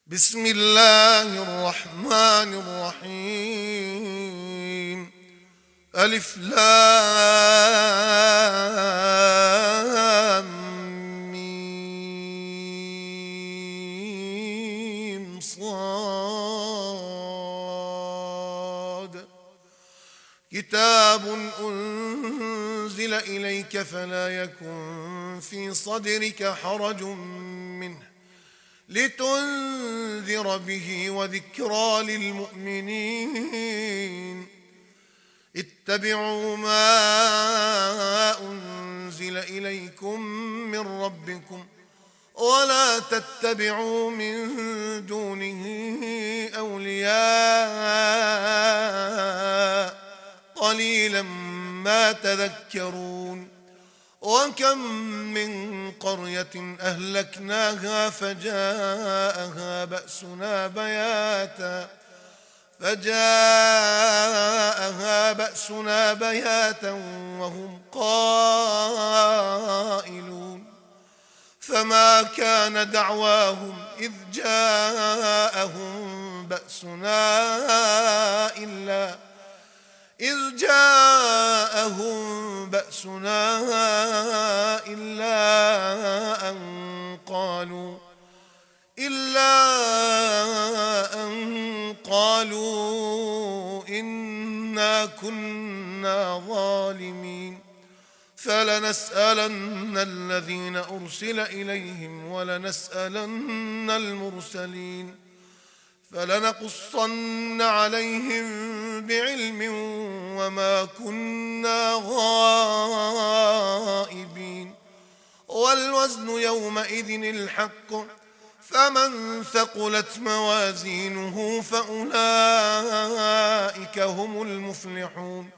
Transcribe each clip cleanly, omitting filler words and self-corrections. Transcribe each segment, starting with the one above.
بسم الله الرحمن الرحيم. ألف لام ميم صاد. كتاب أنزل إليك فلا يكن في صدرك حرج منه لتنذر به وذكرى للمؤمنين. اتبعوا ما أنزل إليكم من ربكم ولا تتبعوا من دونه أولياء قليلا ما تذكرون. وكم من قرية أهلكناها فجاءها بأسنا بياتا وهم قائلون. فما كان دعواهم إذ جاءهم بأسنا إلا أن قالوا إنا كنا ظالمين. فلنسألن الذين أرسل إليهم ولنسألن المرسلين. فلنقصن عليهم بعلم وما كنا غائبين. والوزن يومئذ الحق، فمن ثقلت موازينه فأولئك هم المفلحون.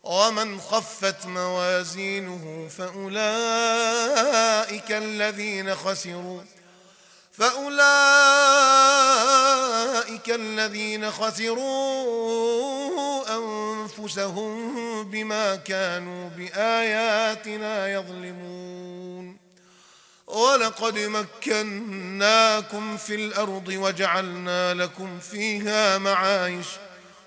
ومن خفت موازينه فأولئك الذين خسروا أنفسهم بما كانوا بآياتنا يظلمون. ولقد مكناكم في الأرض وجعلنا لكم فيها معايش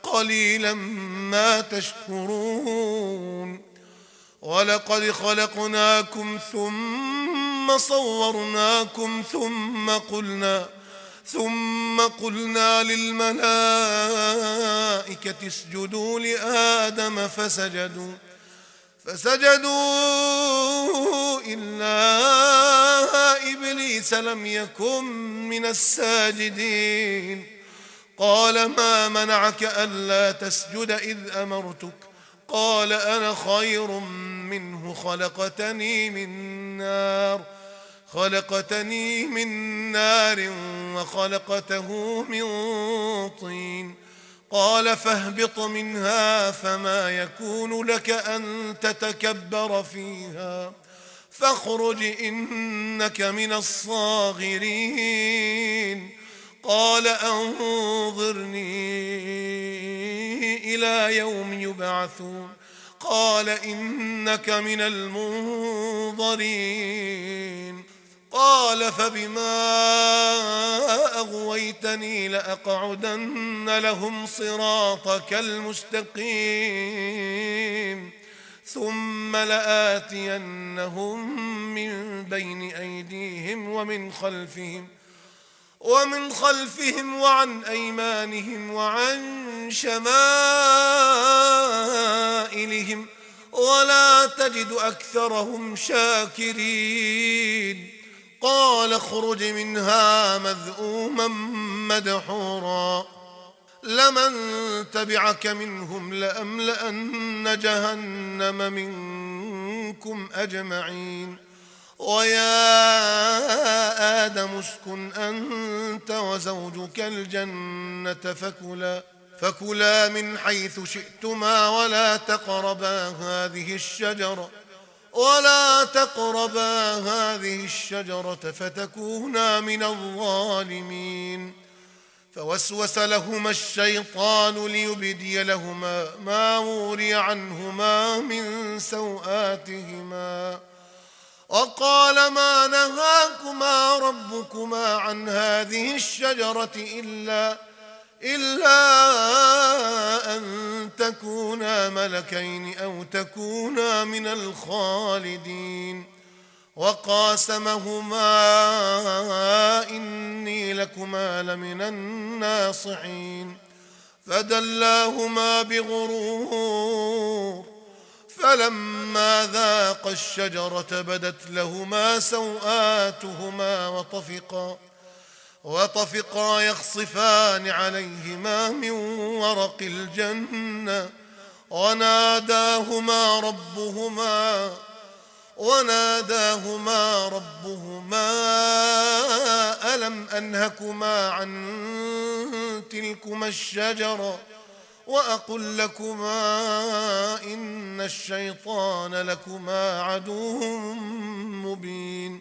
قليلا ما تشكرون. ولقد خلقناكم ثم صورناكم ثم قلنا للملائكة اسجدوا لآدم فسجدوا إلا إبليس لم يكن من الساجدين. قال ما منعك ألا تسجد إذ أمرتك؟ قال أنا خير منه خلقتني من نار وخلقته من طين. قال فاهبط منها فما يكون لك أن تتكبر فيها فاخرج إنك من الصاغرين. قال أنظرني إلى يوم يبعثون. قال إنك من المنظرين. قال فبما أغويتني لأقعدن لهم صراطك المستقيم ثم لآتينهم من بين أيديهم ومن خلفهم وعن أيمانهم وعن شمائلهم ولا تجد أكثرهم شاكرين. قال اخرج منها مذءوما مدحورا لمن تبعك منهم لأملأن جهنم منكم أجمعين. ويا آدم اسكن أنت وزوجك الجنة فكلا من حيث شئتما ولا تقربا هذه الشجرة فتكونا من الظالمين. فوسوس لهما الشيطان ليبدي لهما ما وري عنهما من سوآتهما وقال ما نهاكما ربكما عن هذه الشجرة إلا أن تكونا ملكين أو تكونا من الخالدين وقاسمهما إني لكما لمن الناصحين فدلاهما بغرور فلما ذاقا الشجرة بدت لهما سوآتهما وطفقا يخصفان عليهما من ورق الجنة وناداهما ربهما ألم أنهكما عن تلكما الشجرة وأقل لكما إن الشيطان لكما عدو مبين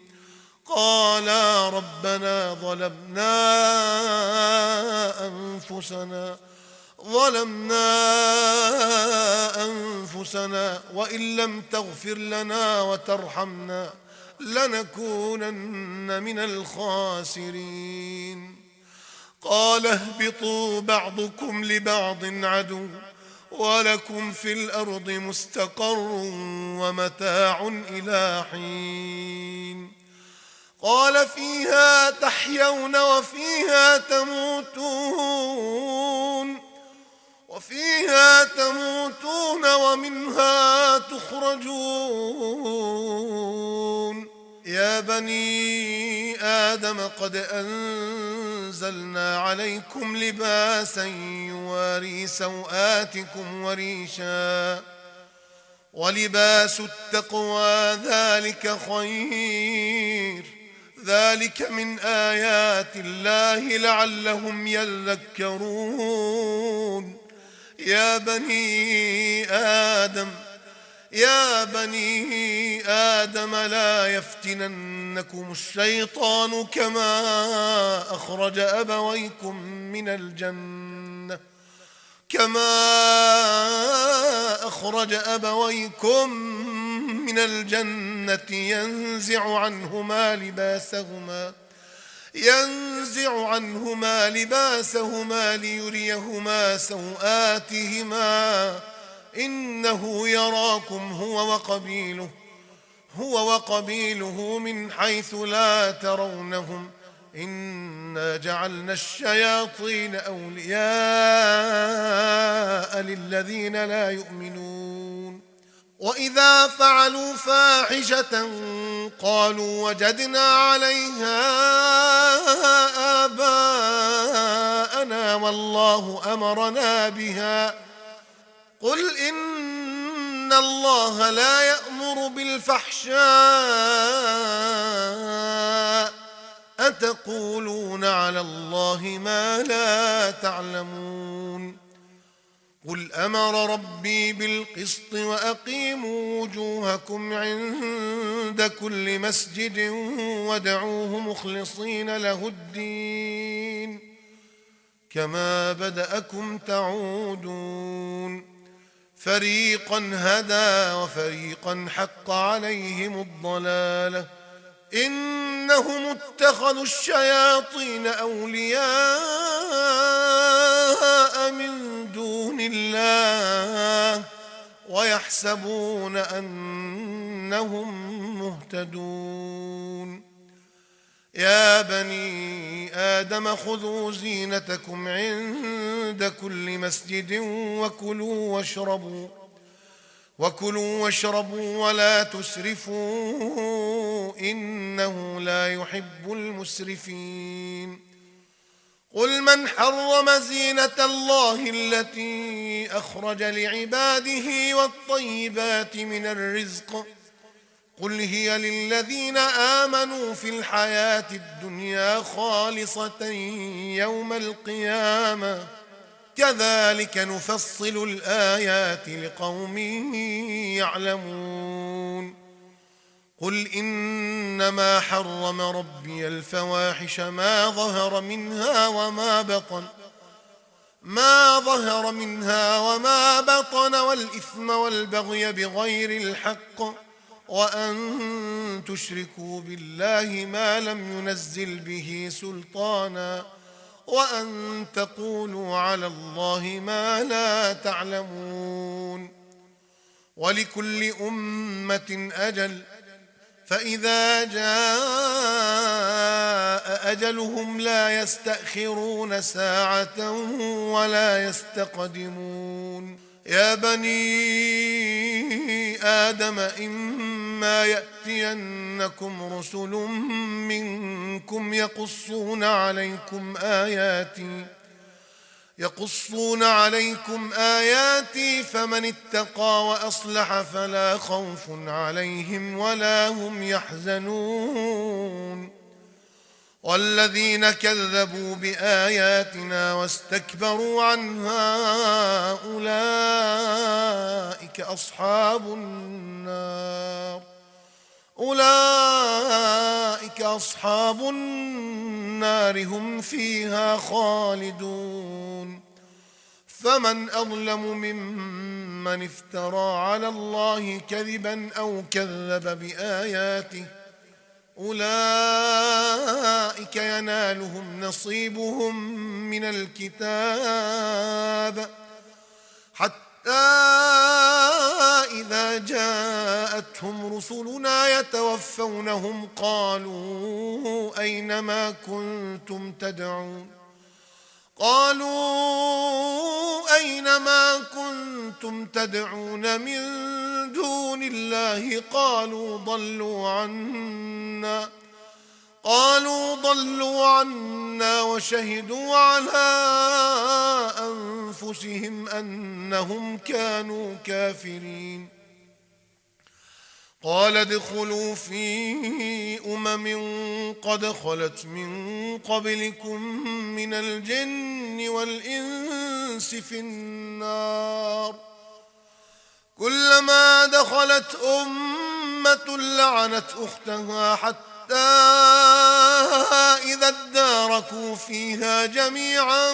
قالا ربنا ظلمنا أنفسنا وإن لم تغفر لنا وترحمنا لنكونن من الخاسرين قال اهبطوا بعضكم لبعض عدو ولكم في الأرض مستقر ومتاع إلى حين قال فيها تحيون وفيها تموتون ومنها تخرجون يا بني آدم قد أنزلنا عليكم لباسا يواري سوآتكم وريشا ولباس التقوى ذلك خير ذلك من آيات الله لعلهم يذكرون يا بني آدم لا يفتننكم الشيطان كما أخرج أبويكم من الجنة ينزع عنهما لباسهما ليريهما سوآتهما إنه يراكم هو وقبيله من حيث لا ترونهم إنا جعلنا الشياطين أولياء للذين لا يؤمنون وإذا فعلوا فاحشة قالوا وجدنا عليها آباءنا والله أمرنا بها قل إن الله لا يأمر بالفحشاء أتقولون على الله ما لا تعلمون قل أمر ربي بالقسط وأقيموا وجوهكم عند كل مسجد وادعوه مخلصين له الدين كما بدأكم تعودون فريقا هدى وفريقا حق عليهم الضلالة إنهم اتخذوا الشياطين أولياء من دون الله ويحسبون أنهم مهتدون يا بني آدم خذوا زينتكم عند كل مسجد وكلوا واشربوا ولا تسرفوا إنه لا يحب المسرفين قل من حرم زينة الله التي أخرج لعباده والطيبات من الرزق قل هي للذين آمنوا في الحياة الدنيا خالصة يوم القيامة كذلك نفصل الآيات لقوم يعلمون قل إنما حرم ربي الفواحش ما ظهر منها وما بطن والإثم والبغي بغير الحق وأن تشركوا بالله ما لم ينزل به سلطانا وأن تقولوا على الله ما لا تعلمون. ولكل أمة أجل فإذا جاء أجلهم لا يستأخرون ساعة ولا يستقدمون. يا بني آدم إما يأتينكم رسل منكم يقصون عليكم آياتي فمن اتقى وأصلح فلا خوف عليهم ولا هم يحزنون. والذين كذبوا بآياتنا واستكبروا عنها أولئك أصحاب النار هم فيها خالدون. فمن أظلم ممن افترى على الله كذبا أو كذب بآياته أولئك ينالهم نصيبهم من الكتاب حتى إذا جاءتهم رسلنا يتوفونهم قالوا أين ما كنتم تدعون من دون الله قالوا ضلوا عنا وشهدوا على أنفسهم أنهم كانوا كافرين. قال ادخلوا في قد خلت من قبلكم من الجن والإنس في النار كلما دخلت أمة لعنت أختها حتى إذا اداركوا فيها جميعا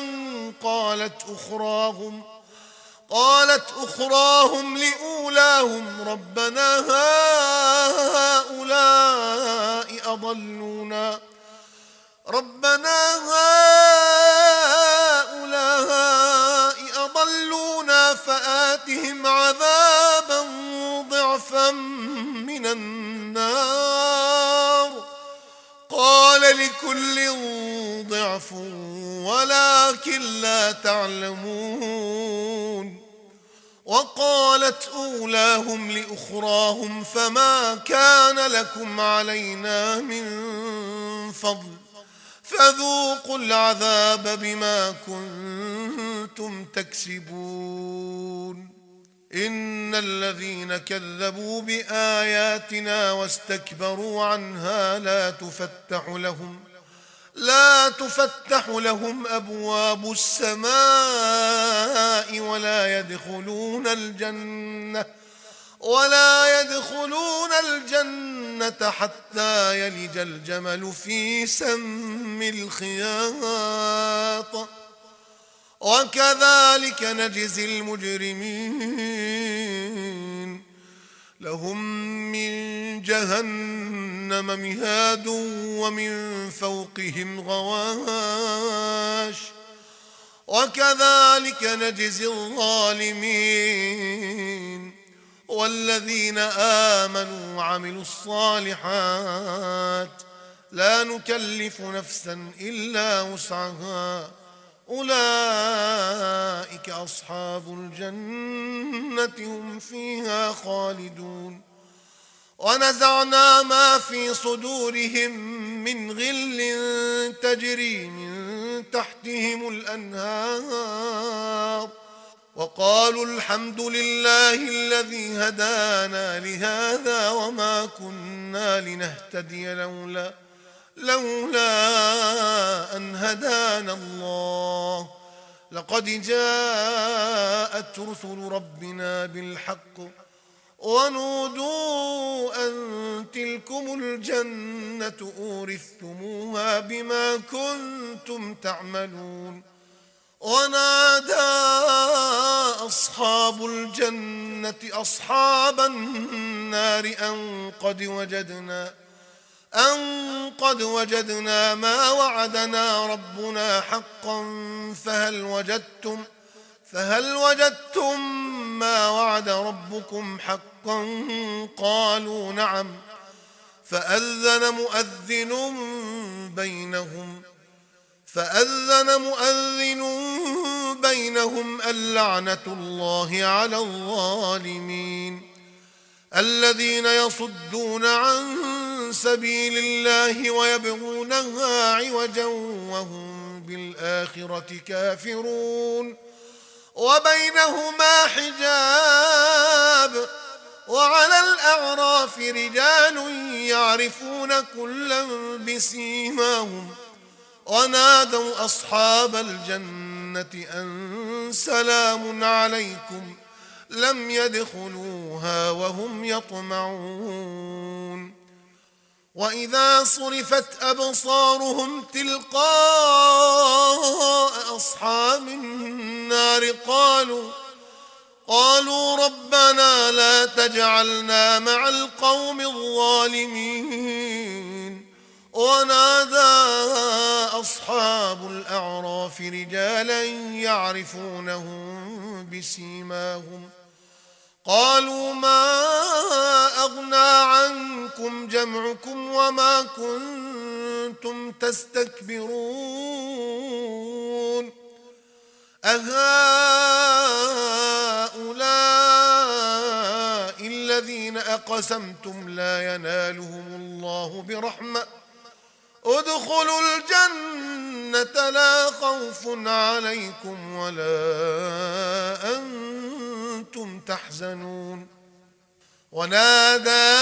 قالت أخراهم لأولاهم ربنا هؤلاء أضلونا فآتهم عذابا ضعفا من النار قال لكل ضعف ولكن لا تعلمون. وقالت أولاهم لأخراهم فما كان لكم علينا من فضل فذوقوا العذاب بما كنتم تكسبون. إن الذين كذبوا بآياتنا واستكبروا عنها لا تفتح لهم أبواب السماء ولا يدخلون الجنة حتى يلج الجمل في سم الخياط وكذلك نجزي المجرمين. لهم من جهنم مهاد ومن فوقهم غواش وكذلك نجزي الظالمين. والذين آمنوا وعملوا الصالحات لا نكلف نفسا إلا وسعها أولئك أصحاب الجنة هم فيها خالدون. ونزعنا ما في صدورهم من غل تجري من تحتهم الأنهار وقالوا الحمد لله الذي هدانا لهذا وما كنا لنهتدي لولا أن هدانا الله لقد جاءت رسل ربنا بالحق ونودوا أن تلكم الجنة أورثتموها بما كنتم تعملون. ونادى أصحاب الجنة أصحاب النار أن قد وجدنا ما وعدنا ربنا حقا فهل وجدتم ما وعد ربكم حقا قالوا نعم فأذن مؤذن بينهم اللعنة الله على الظالمين الذين يصدون عن سبيل الله ويبغونها عوجا وهم بالآخرة كافرون وبينهما حجاب وعلى الأعراف رجال يعرفون كلا بسيماهم ونادوا أصحاب الجنة أن سلام عليكم لم يدخلوها وهم يطمعون وإذا صرفت أبصارهم تلقاء أصحاب النار قالوا ربنا لا تجعلنا مع القوم الظالمين ونادى أصحاب الأعراف رجالا يعرفونهم بسيماهم قالوا ما أغنى عنكم جمعكم وما كنتم تستكبرون أهؤلاء الذين أقسمتم لا ينالهم الله برحمة ادخلوا الجنة لا خوف عليكم ولا أنتم تحزنون ونادى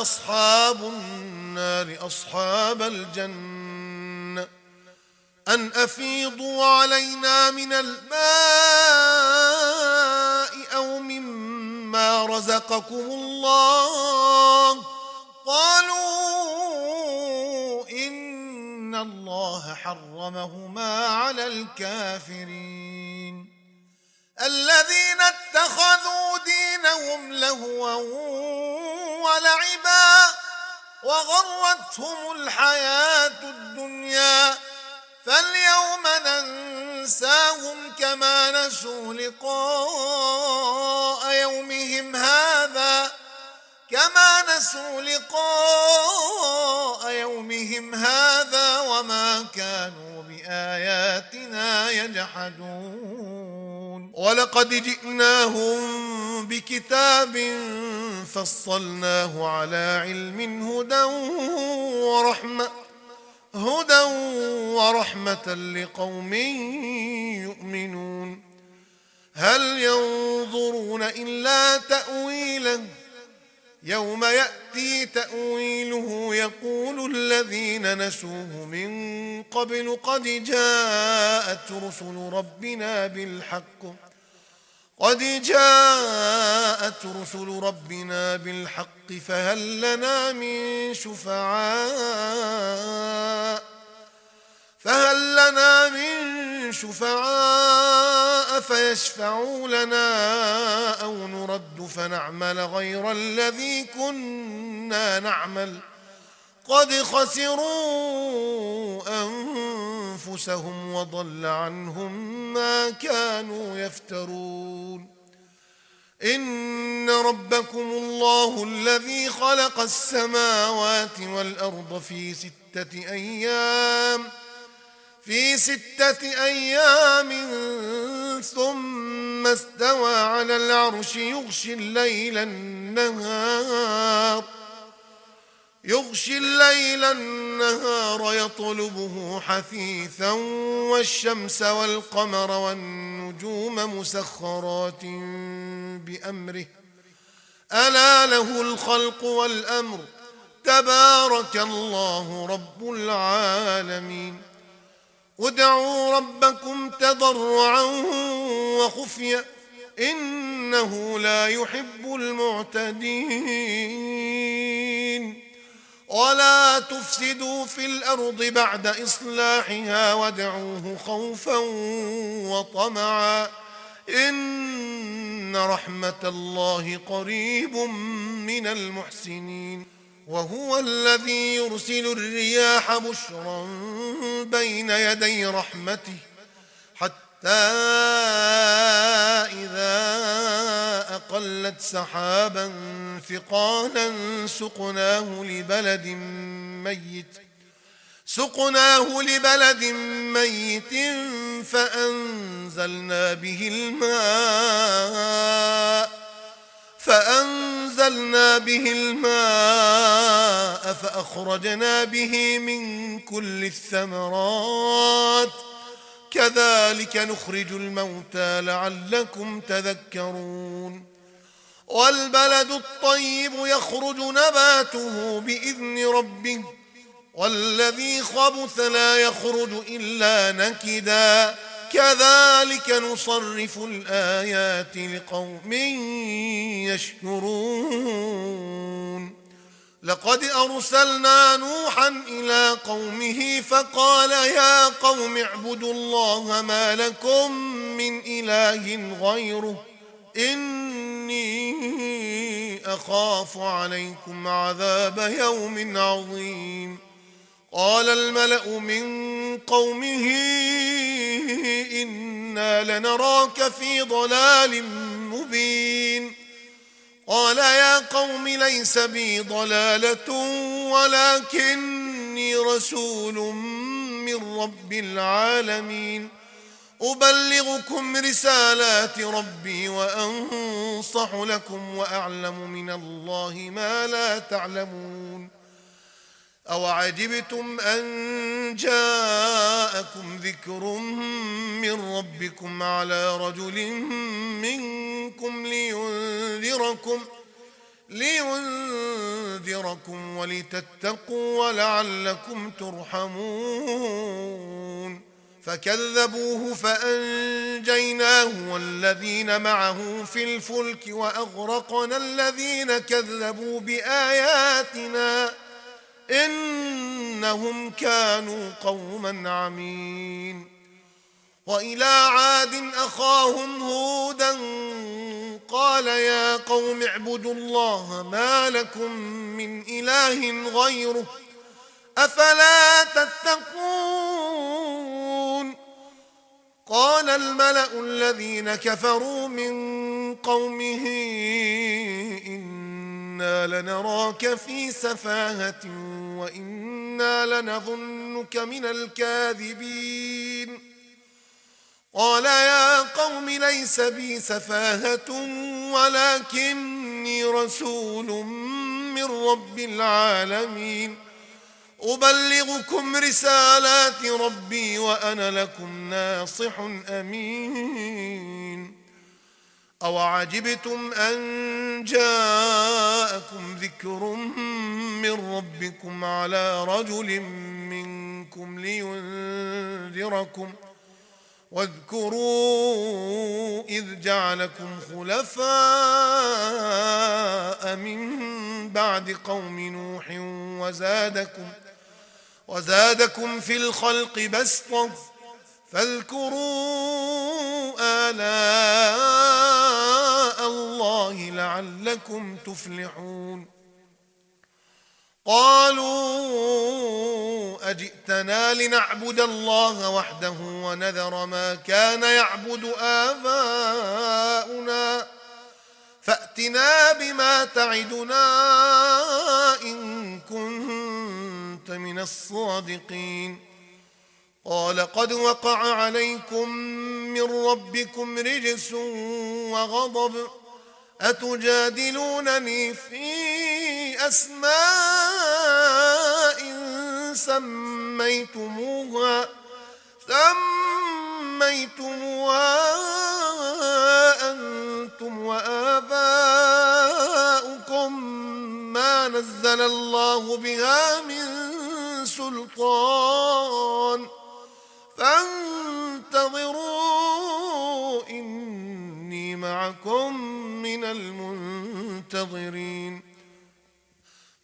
أصحاب النار أصحاب الجنة أن أفيضوا علينا من الماء أو مما رزقكم الله قالوا إن الله حرمهما على الكافرين الذين اتخذوا دينهم لهوا ولعبا وغرتهم الحياة الدنيا فاليوم ننساهم كما نسوا لقاء يومهم هذا وما كانوا بآياتنا يجحدون ولقد جئناهم بكتاب فصلناه على علم هدى ورحمة لقوم يؤمنون هل ينظرون إلا تأويله يوم يأتي تأويله يقول الذين نسوه من قبل قد جاءت رسل ربنا بالحق فهل لنا من شفعاء فيشفعوا لنا أو نرد فنعمل غير الذي كنا نعمل قد خسروا أنفسهم وضل عنهم ما كانوا يفترون إن ربكم الله الذي خلق السماوات والأرض في ستة أيام ثم استوى على العرش يغشي الليل النهار يطلبه حثيثا والشمس والقمر والنجوم مسخرات بأمره ألا له الخلق والأمر تبارك الله رب العالمين ادعوا ربكم تضرعا وخفيا إنه لا يحب المعتدين ولا تفسدوا في الأرض بعد إصلاحها وادعوه خوفا وطمعا إن رحمة الله قريب من المحسنين. وهو الذي يرسل الرياح بشرا بين يدي رحمته حتى إذا أقلت سحابا ثقالا سقناه لبلد ميت فأنزلنا به الماء فأخرجنا به من كل الثمرات كذلك نخرج الموتى لعلكم تذكرون. والبلد الطيب يخرج نباته بإذن ربه والذي خبث لا يخرج إلا نكدا كذلك نصرف الآيات لقوم يشكرون. لقد أرسلنا نوحا إلى قومه فقال يا قوم اعبدوا الله ما لكم من إله غيره إني أخاف عليكم عذاب يوم عظيم. قال الملأ من قومه إنا لنراك في ضلال مبين. قال يا قوم ليس بي ضلالة ولكني رسول من رب العالمين أبلغكم رسالات ربي وأنصح لكم وأعلم من الله ما لا تعلمون. أوعجبتم أن جاءكم ذكر من ربكم على رجل منكم لينذركم ولتتقوا ولعلكم ترحمون. فكذبوه فأنجيناه والذين معه في الفلك وأغرقنا الذين كذبوا بآياتنا إنهم كانوا قوما عمين. وإلى عاد أخاهم هودا قال يا قوم اعبدوا الله ما لكم من إله غيره أفلا تتقون. قال الملأ الذين كفروا من قومه إنا لنراك في سفاهة وإنا لنظنك من الكاذبين. قال يا قوم ليس بي سفاهة ولكني رسول من رب العالمين أبلغكم رسالات ربي وأنا لكم ناصح أمين. أوعجبتم أن جاءكم ذكر من ربكم على رجل منكم لينذركم واذكروا إذ جعلكم خلفاء من بعد قوم نوح وزادكم في الخلق بسطة فاذكروا آلاء الله لعلكم تفلحون. قالوا أجئتنا لنعبد الله وحده ونذر ما كان يعبد آباؤنا فأتنا بما تعدنا إن كنت من الصادقين. قال قد وقع عليكم من ربكم رجس وغضب أتجادلونني في أسماء سميتموها أنتم وآباؤكم ما نزل الله بها من سلطان فانتظروا إني معكم من المنتظرين.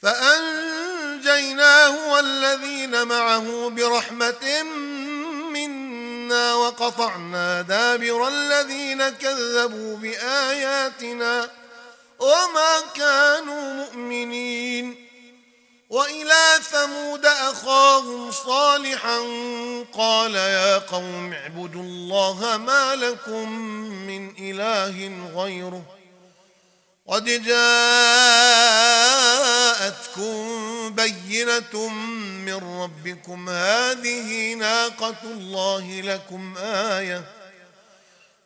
فأنجيناه والذين معه برحمة منا إنا وقطعنا دابر الذين كذبوا بآياتنا وما كانوا مؤمنين. وإلى ثمود أخاهم صالحا قال يا قوم اعبدوا الله ما لكم من إله غيره قد جاءتكم بينة من ربكم هذه ناقة الله لكم آية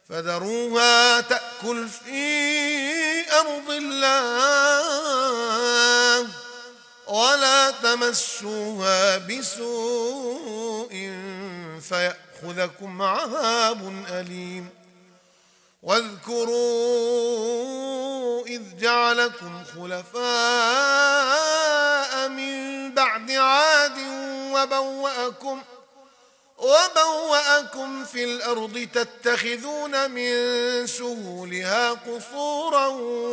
فذروها تأكل في أرض الله ولا تمسوها بسوء فيأخذكم عذاب أليم. واذكروا إذ جعلكم خلفاء من بعد عاد وبوأكم في الأرض تتخذون من سهولها قصورا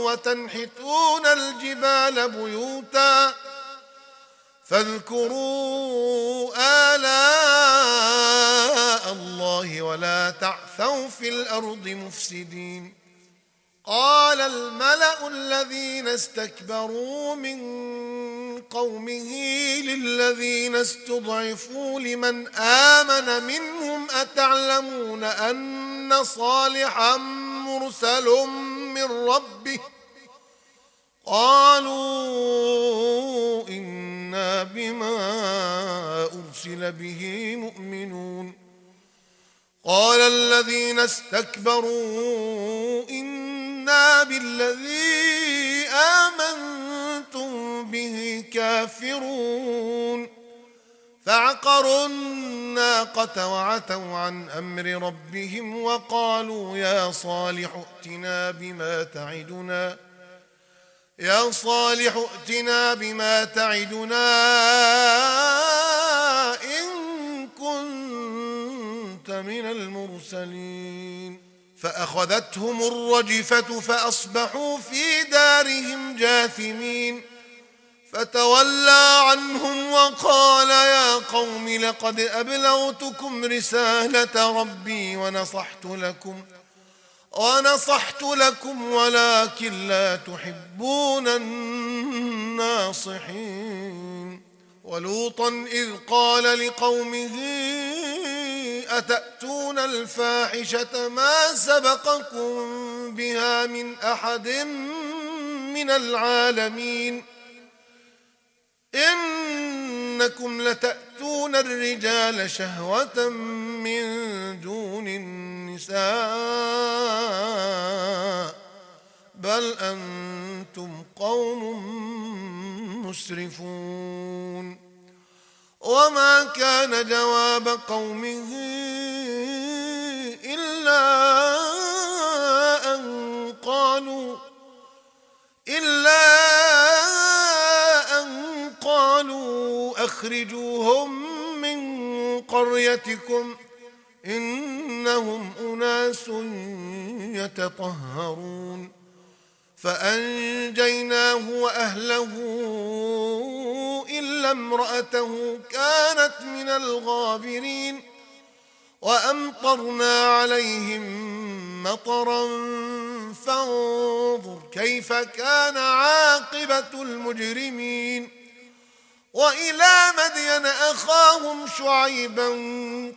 وتنحتون الجبال بيوتا فاذكروا آلاء الله ولا تعثوا في الأرض مفسدين. قال الملأ الذين استكبروا من قومه للذين استضعفوا لمن آمن منهم أتعلمون أن صالحا مرسل من ربه قالوا إنا بما أرسل به مؤمنون. قال الذين استكبروا إنا بالذي آمنتم به كافرون. فعقروا الناقة وعتوا عن أمر ربهم وقالوا يا صالح ائتنا بما تعدنا إن كنت من المرسلين. فأخذتهم الرجفة فأصبحوا في دارهم جاثمين. فتولى عنهم وقال يا قوم لقد أبلغتكم رسالة ربي ونصحت لكم ولكن لا تحبون الناصحين. ولوطا إذ قال لقومه أتأتون الفاحشة ما سبقكم بها من أحد من العالمين إنكم لتأتون الرجال شهوة من دون النساء بل أنتم قوم مسرفون. وما كان جواب قومه إلا أن قالوا أخرجوهم من قريتكم إنهم أناس يتطهرون. فأنجيناه وأهله إلا امرأته كانت من الغابرين. وأمطرنا عليهم مطرا فانظر كيف كان عاقبة المجرمين. وإلى مدين أخاهم شعيبا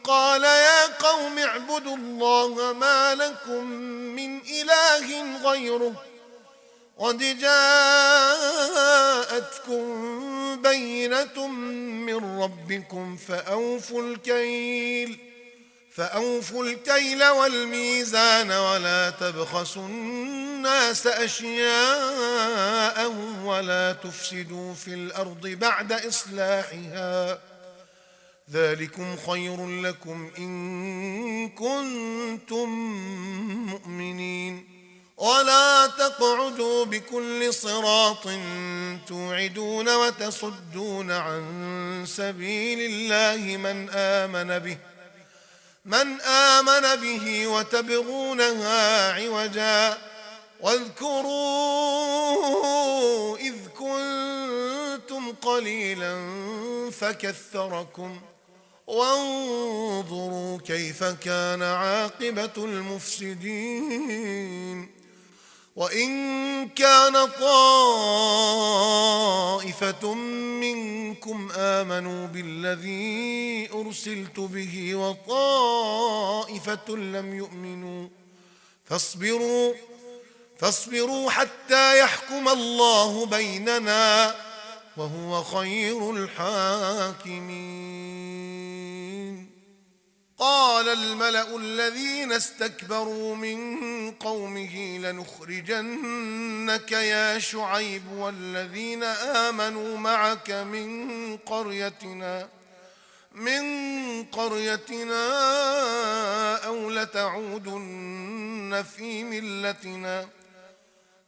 قال يا قوم اعبدوا الله ما لكم من إله غيره قد جاءتكم بينة من ربكم فأوفوا الكيل والميزان ولا تبخسوا الناس أشياءهم ولا تفسدوا في الأرض بعد إصلاحها ذلكم خير لكم إن كنتم مؤمنين. ولا تقعدوا بكل صراط توعدون وتصدون عن سبيل الله من آمن به وتبغونها عوجا. واذكروا إذ كنتم قليلا فكثركم وانظروا كيف كان عاقبة المفسدين. وإن كان طائفة منكم آمنوا بالذي أرسلت به وطائفة لم يؤمنوا فاصبروا حتى يحكم الله بيننا وهو خير الحاكمين. قال الملأ الذين استكبروا من قومه لنخرجنك يا شعيب والذين آمنوا معك من قريتنا أو لتعودن في ملتنا.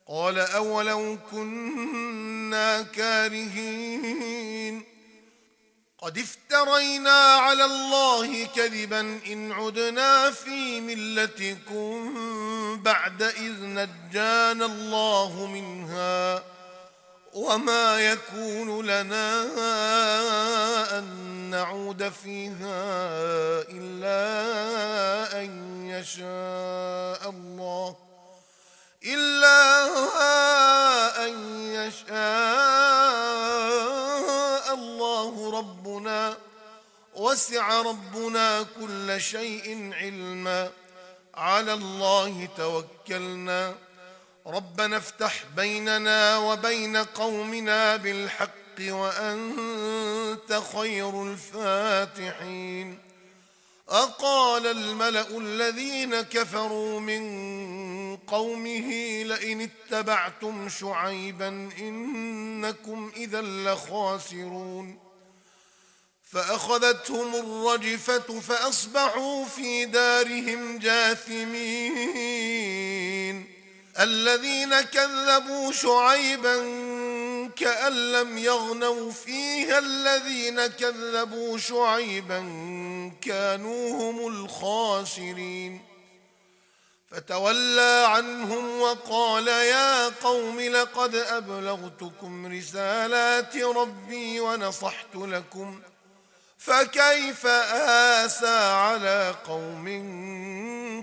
قال أولو كنا كارهين قد افترينا على الله كذبا إن عدنا في ملتكم بعد إذ نجانا الله منها وما يكون لنا أن نعود فيها إلا أن يشاء الله ربنا وسع ربنا كل شيء علما على الله توكلنا ربنا افتح بيننا وبين قومنا بالحق وأنت خير الفاتحين. أقال الملأ الذين كفروا من قومه لئن اتبعتم شعيبا إنكم إذا لخاسرون. فأخذتهم الرجفة فأصبحوا في دارهم جاثمين. الذين كذبوا شعيبا كأن لم يغنوا فيها الذين كذبوا شعيبا كانوا هم الخاسرين. فتولى عنهم وقال يا قوم لقد أبلغتكم رسالات ربي ونصحت لكم فكيف آسى على قوم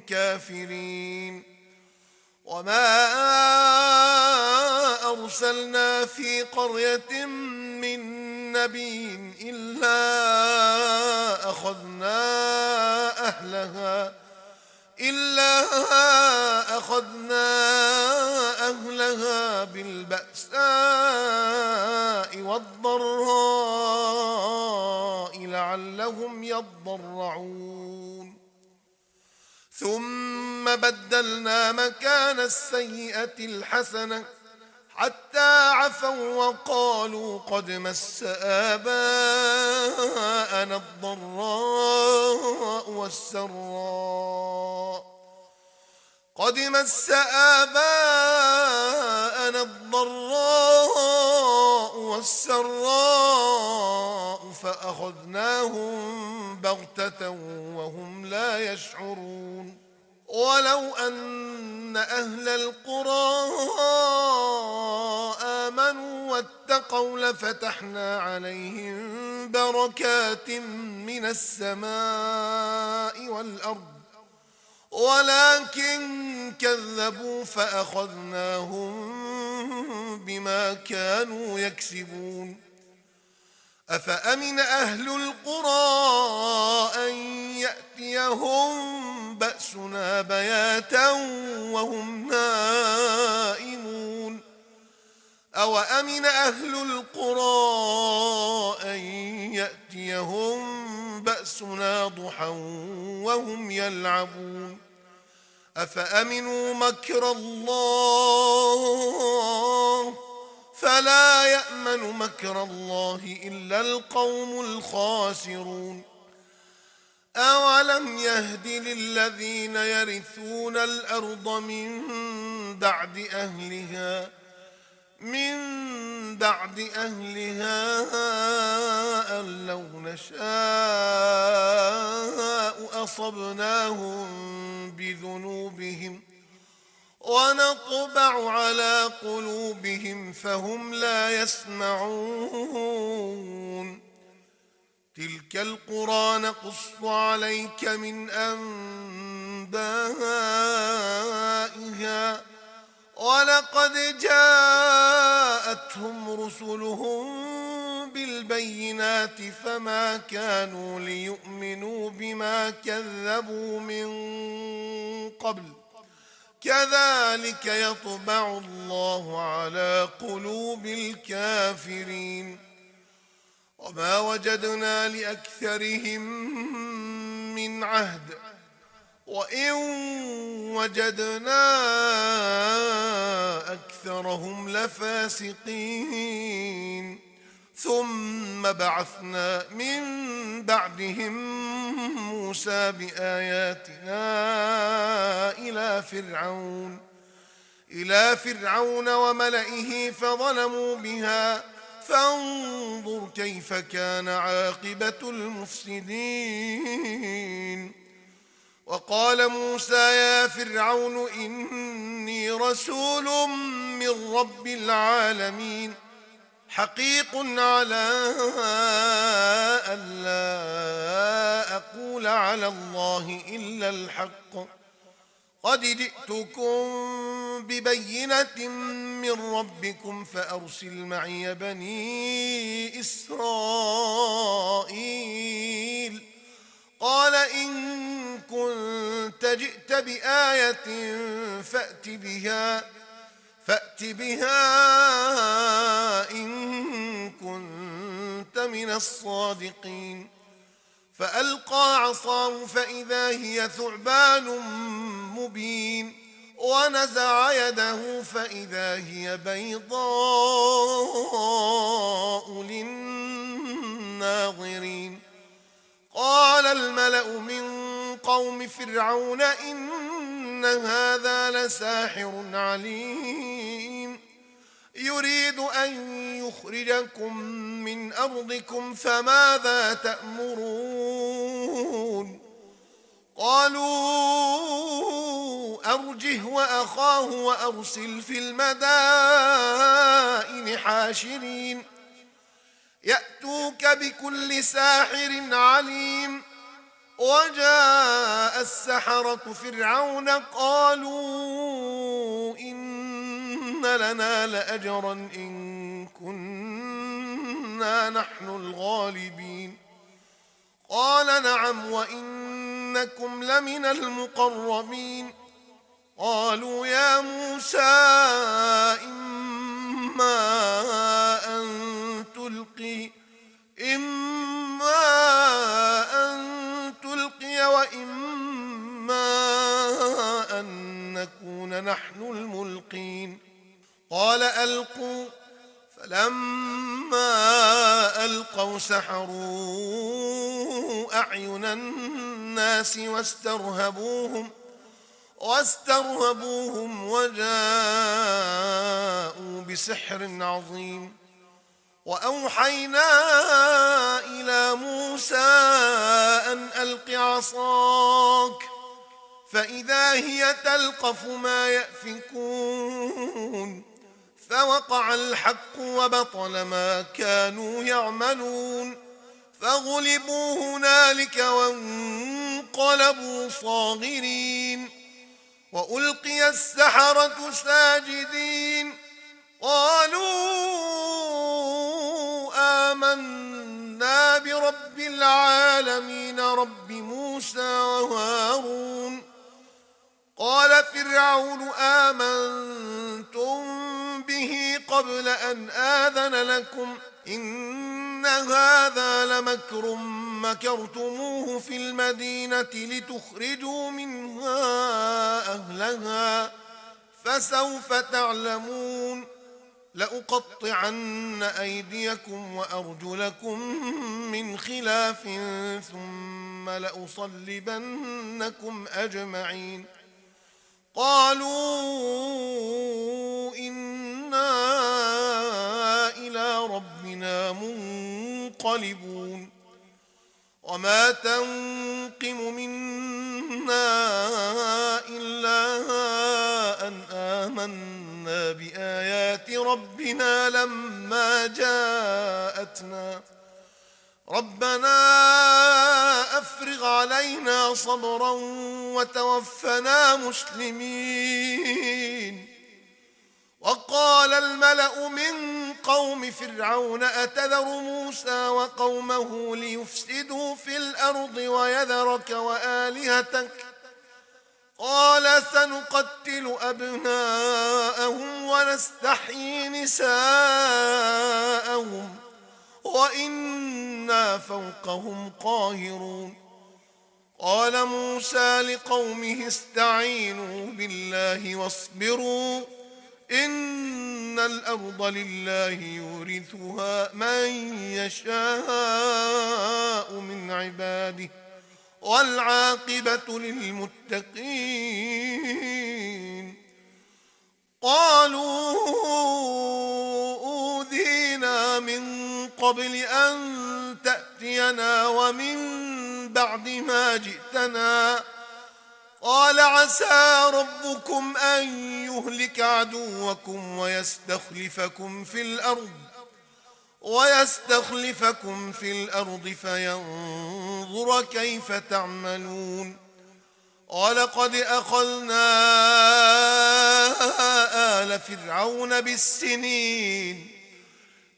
كافرين. وما أرسلنا في قرية من نبي إلا أخذنا أهلها بالبأساء والضراء لعلهم يضرعون. ثم بدلنا مكان السيئة الحسنة حتى عفوا وقالوا قد مس آباءنا الضراء والسراء فأخذناهم بغتة وهم لا يشعرون. ولو أن أهل القرى آمنوا واتقوا لفتحنا عليهم بركات من السماء والأرض ولكن كذبوا فأخذناهم بما كانوا يكسبون. أفأمن أهل القرى أن يأتيهم بأسنا بياتا وهم نائمون. أوأمن أهل القرى أن يأتيهم بأسنا ضحى وهم يلعبون. أفأمنوا مكر الله فلا يأمن مكر الله إلا القوم الخاسرون. أولم يهد للذين يرثون الأرض من بعد أهلها أن لو نشاء أصبناهم بذنوبهم ونطبع على قلوبهم فهم لا يسمعون. تلك القرى نقص عليك من أنبائها ولقد جاءتهم رسلهم بالبينات فما كانوا ليؤمنوا بما كذبوا من قبل كذلك يطبع الله على قلوب الكافرين وما وجدنا لأكثرهم من عهد وإن وجدنا أكثرهم لفاسقين ثم بعثنا من بعدهم موسى بآياتنا إلى فرعون وملئه فظلموا بها فانظر كيف كان عاقبة المفسدين وقال موسى يا فرعون إني رسول من رب العالمين حقيق على ألا أقول على الله إلا الحق قد جئتكم ببينة من ربكم فأرسل معي بني إسرائيل قال إن كنت جئت بآية فأت بها إن كنت من الصادقين فألقى عصاه فإذا هي ثعبان مبين ونزع يده فإذا هي بيضاء للناظرين قال الملأ من قوم فرعون إن هذا لساحر عليم يريد أن يخرجكم من أرضكم فماذا تأمرون قالوا أرجه وأخاه وأرسل في المدائن حاشرين يأتوك بكل ساحر عليم وجاء السحرة فرعون قالوا إن لنا لأجرا إن كنا نحن الغالبين قال نعم وإنكم لمن المقربين قالوا يا موسى إما أن تلقي وإما أن نكون نحن الملقين قال ألقوا فلما ألقوا سحروا أعين الناس واسترهبوهم وجاءوا بسحر عظيم وأوحينا إلى موسى أن ألق عصاك فإذا هي تلقف ما يأفكون فوقع الحق وبطل ما كانوا يعملون فغلبوا هنالك وانقلبوا صاغرين وألقي السحرة ساجدين قالوا آمنا برب العالمين رب موسى وهارون قال فرعون آمنتم به قبل أن آذن لكم إن هذا لمكر مكرتموه في المدينة لتخرجوا منها أهلها فسوف تعلمون لأقطعن أيديكم وأرجلكم من خلاف ثم لأصلبنكم أجمعين قالوا إنا إلى ربنا منقلبون وما تنقم منا إلا أن آمنا بآيات ربنا لما جاءتنا ربنا أفرغ علينا صبرا وتوفنا مسلمين. وقال الملأ من قوم فرعون أتذر موسى وقومه ليفسدوا في الأرض ويذرك وآلهتك قال سنقتل أبناءهم ونستحيي نساءهم وإنا فوقهم قاهرون. قال موسى لقومه استعينوا بالله واصبروا إن الأرض لله يورثها من يشاء من عباده والعاقبة للمتقين. قالوا أوذينا من قبل أن تأتينا ومن بعد ما جئتنا قال عسى ربكم أن يهلك عدوكم ويستخلفكم في الأرض فينظر كيف تعملون. ولقد أخذنا آل فرعون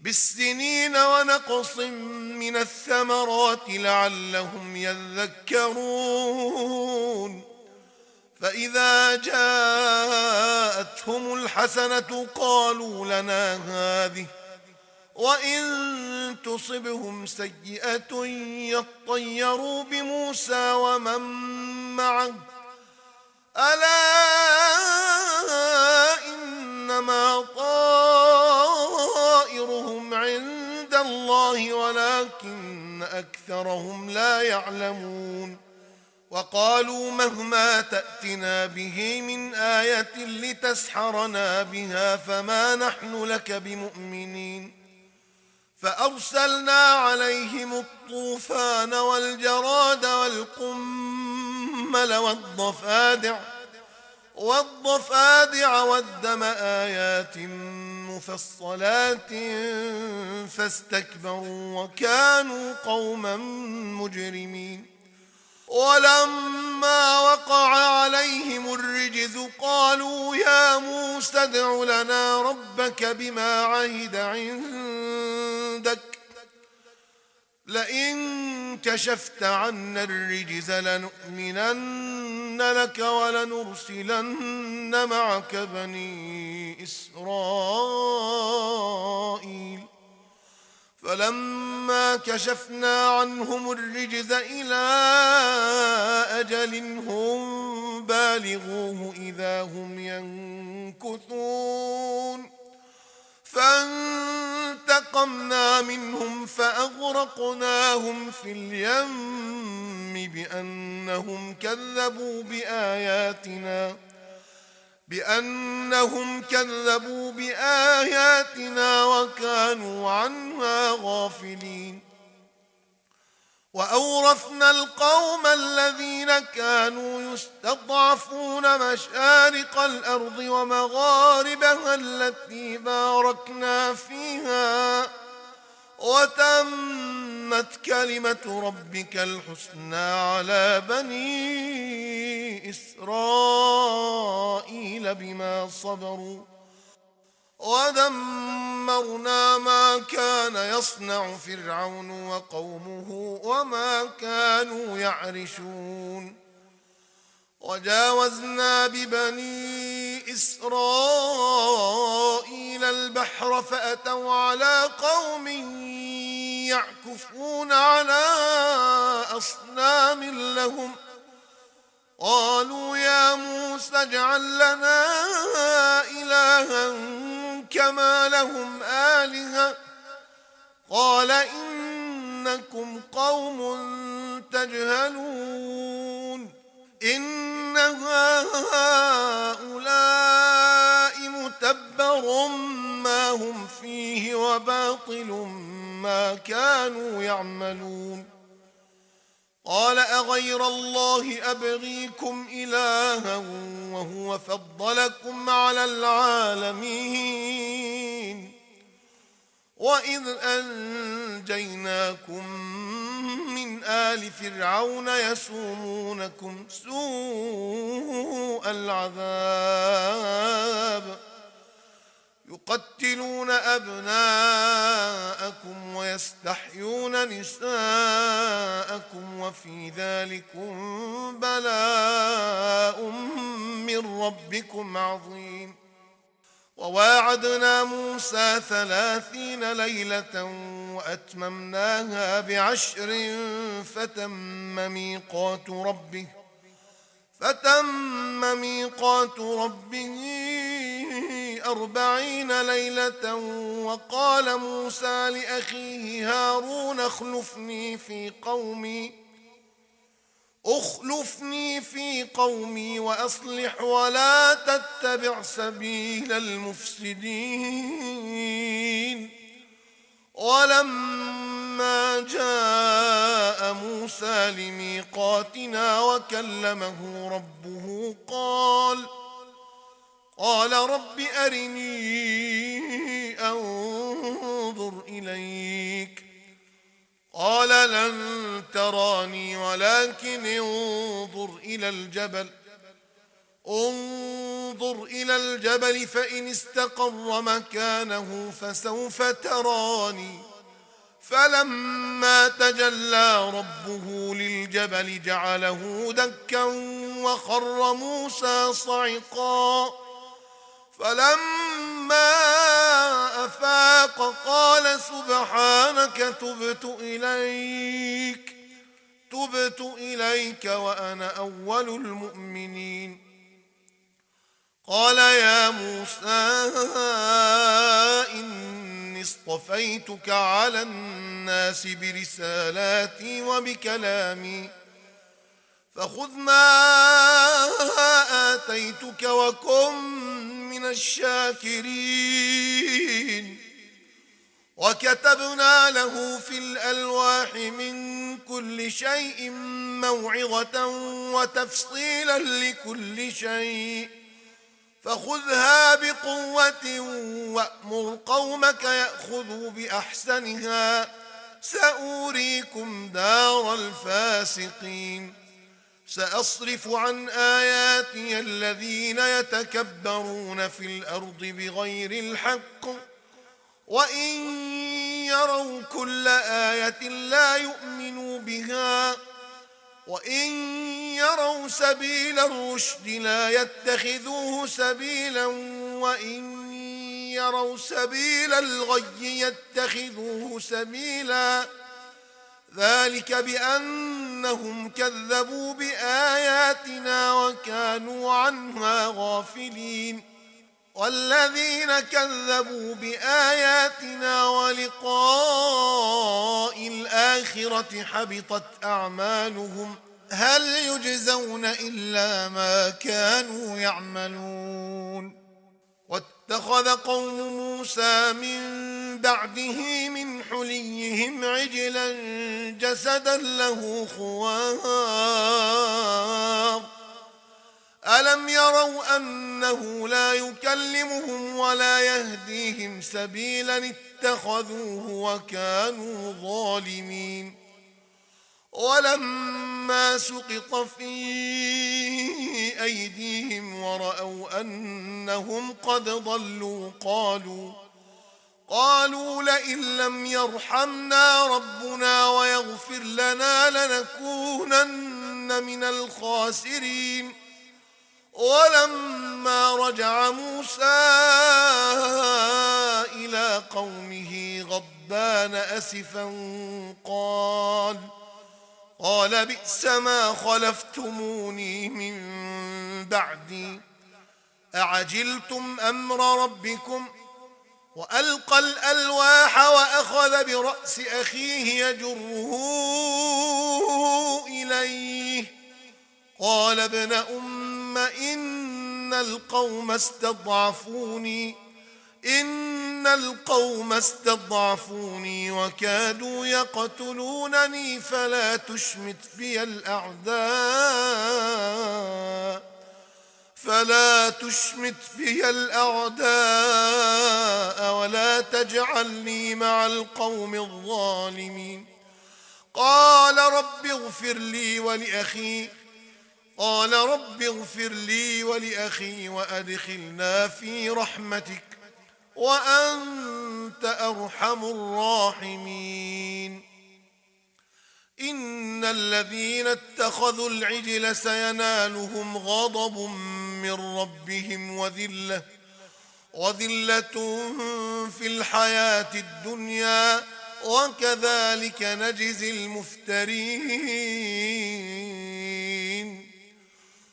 بالسنين ونقص من الثمرات لعلهم يذكرون. فإذا جاءتهم الحسنة قالوا لنا هذه وإن تصبهم سيئة يطيروا بموسى ومن معه ألا إنما طائرهم عند الله ولكن أكثرهم لا يعلمون. وقالوا مهما تأتنا به من آية لتسحرنا بها فما نحن لك بمؤمنين. فأرسلنا عليهم الطوفان والجراد والقمل والضفادع والدم آيات مفصلات فاستكبروا وكانوا قوما مجرمين. ولما وقع عليهم الرجز قالوا يا موسى ادع لنا ربك بما عهد عندك لئن كشفت عنا الرجز لنؤمنن لك ولنرسلن معك بني إسرائيل. فلما كشفنا عنهم الرجز إلى أجل هم بالغوه إذا هم ينكثون فانتقمنا منهم فأغرقناهم في اليم بأنهم كذبوا بآياتنا وكانوا عنها غافلين. وأورثنا القوم الذين كانوا يستضعفون مشارق الأرض ومغاربها التي باركنا فيها وتمت كلمة ربك الحسنى على بني إسرائيل بما صبروا ودمرنا ما كان يصنع فرعون وقومه وما كانوا يعرشون. وجاوزنا ببني إسرائيل البحر فأتوا على قوم يعكفون على أصنام لهم قالوا يا موسى اجعل لنا إلها كما لهم آلهة قال إنكم قوم تجهلون. إن هؤلاء متبر ما هم فيه وباطل ما كانوا يعملون. قال أغير الله أبغيكم إلها وهو فضلكم على العالمين وإذ أنجيناكم من آل فرعون يسومونكم سوء العذاب يقتلون أبناءكم ويستحيون نساءكم وفي ذلكم بلاء من ربكم عظيم. وواعدنا موسى 30 ليلة وأتممناها ب10 فتم ميقات ربه 40 ليلة. وقال موسى لأخيه هارون اخلفني في قومي وأصلح ولا تتبع سبيل المفسدين. ولما جاء موسى لميقاتنا وكلمه ربه قال رب أرني أنظر إليك. قال لن تراني ولكن انظر إلى الجبل فإن استقر مكانه فسوف تراني. فلما تجلى ربه للجبل جعله دكا وخر موسى صعقا. فلما أفاق قال سبحانك تبت إليك وأنا أول المؤمنين. قال يا موسى إني اصطفيتك على الناس برسالاتي وبكلامي فخذ ما آتيتك وكن من الشاكرين. وكتبنا له في الألواح من كل شيء موعظة وتفصيلا لكل شيء فخذها بقوة وأمر قومك يأخذوا بأحسنها سأريكم دار الفاسقين. سأصرف عن آياتي الذين يتكبرون في الأرض بغير الحق وإن يروا كل آية لا يؤمنوا بها وإن يروا سبيل الرشد لا يتخذوه سبيلا وإن يروا سبيل الغي يتخذوه سبيلا. ذلك بأنهم كذبوا بآياتنا وكانوا عنها غافلين. والذين كذبوا بآياتنا ولقاء الآخرة حبطت أعمالهم هل يجزون إلا ما كانوا يعملون. واتخذ قوم موسى من بعده من حليهم عجلا جسدا له خوار ألم يروا أنه لا يكلمهم ولا يهديهم سبيلا اتخذوه وكانوا ظالمين. ولما سقط في أيديهم ورأوا أنهم قد ضلوا قالوا لئن لم يرحمنا ربنا ويغفر لنا لنكونن من الخاسرين. ولما رجع موسى إلى قومه غضبان أسفا قال بئس ما خلفتموني من بعدي أعجلتم أمر ربكم. وألقى الألواح وأخذ برأس أخيه يجره إليه قال ابن أم إن القوم استضعفوني وكادوا يقتلونني فلا تشمت بي الأعداء فلا تشمت بي الأعداء ولا تجعلني مع القوم الظالمين. قال رب اغفر لي ولأخي وأدخلنا في رحمتك وأنت أرحم الراحمين. إن الذين اتخذوا العجل سينالهم غضب من ربهم وذلة في الحياة الدنيا وكذلك نجزي المفترين.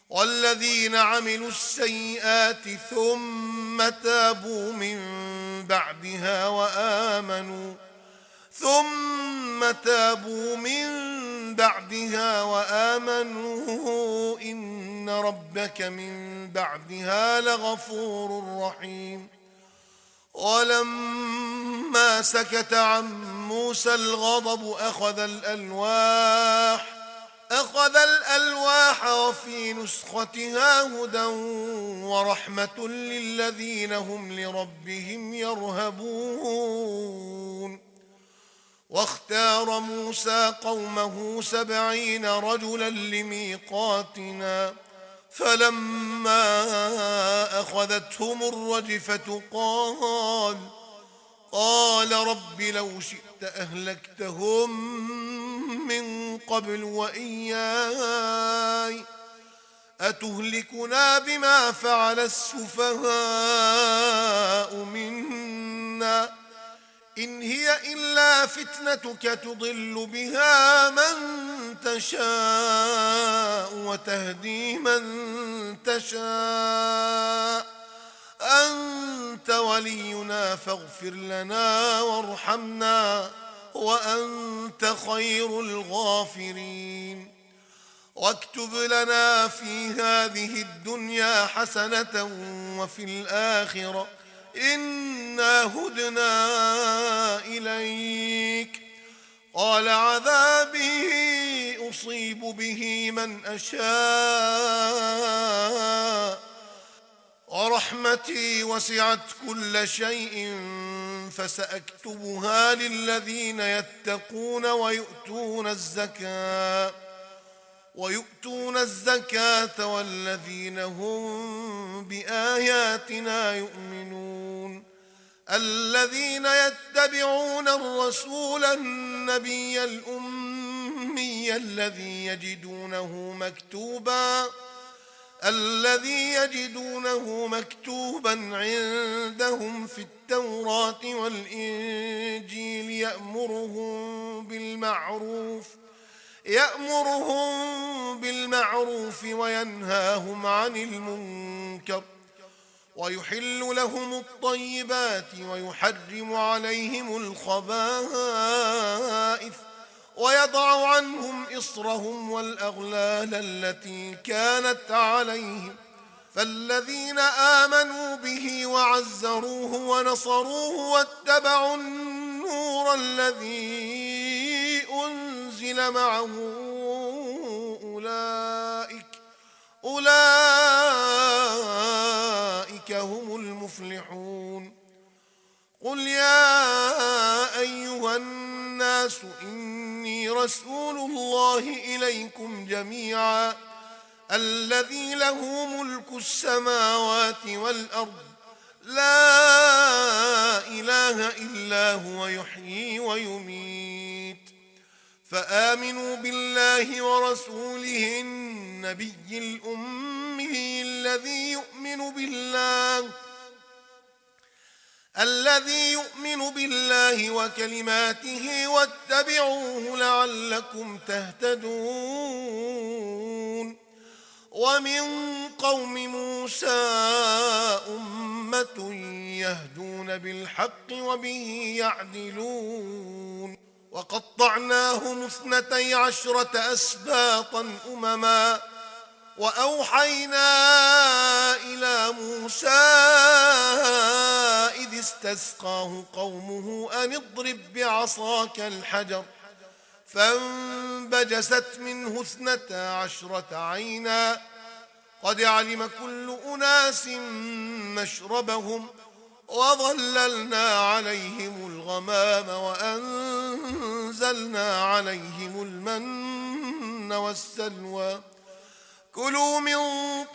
والذين عملوا السيئات ثم تابوا من بعدها وآمنوا إن ربك من بعدها لغفور رحيم. ولما سكت عن موسى الغضب أخذ الألواح وفي نسختها هدى ورحمة للذين هم لربهم يرهبون. واختار موسى قومه 70 رجلا لميقاتنا فلما أخذتهم الرجفة قال رب لو شئت أهلكتهم من قبل وإياي أتهلكنا بما فعل السفهاء منا إن هي إلا فتنتك تضل بها من تشاء وتهدي من تشاء أنت ولينا فاغفر لنا وارحمنا وأنت خير الغافرين. واكتب لنا في هذه الدنيا حسنة وفي الآخرة إنا هدنا إليك. قال عذابي أصيب به من أشاء ورحمتي وسعت كل شيء فسأكتبها للذين يتقون ويؤتون الزكاة والذين هم بآياتنا يؤمنون. الذين يتبعون الرسول النبي الأمي الذي يجدونه مكتوبا عندهم في التوراة والإنجيل يأمرهم بالمعروف وينهاهم عن المنكر ويحل لهم الطيبات ويحرم عليهم الخبائث ويضع عنهم إصرهم والأغلال التي كانت عليهم. فالذين آمنوا به وعزروه ونصروه واتبعوا النور الذي أنزل معه أولئك هم المفلحون. قل يا أيها الناس إني رسول الله إليكم جميعا الذي له ملك السماوات والأرض لا إله إلا هو يحيي ويميت. فآمنوا بالله ورسوله النبي الأمي الذي يؤمن بالله وكلماته واتبعوه لعلكم تهتدون. ومن قوم موسى أمة يهدون بالحق وبه يعدلون. وقطعناهم 12 أسباطا أمما وأوحينا إلى موسى إذ استسقاه قومه أن اضرب بعصاك الحجر فانبجست منه 12 عينا قد علم كل أناس مشربهم وظللنا عليهم الغمام وأنزلنا عليهم المن والسلوى كلوا من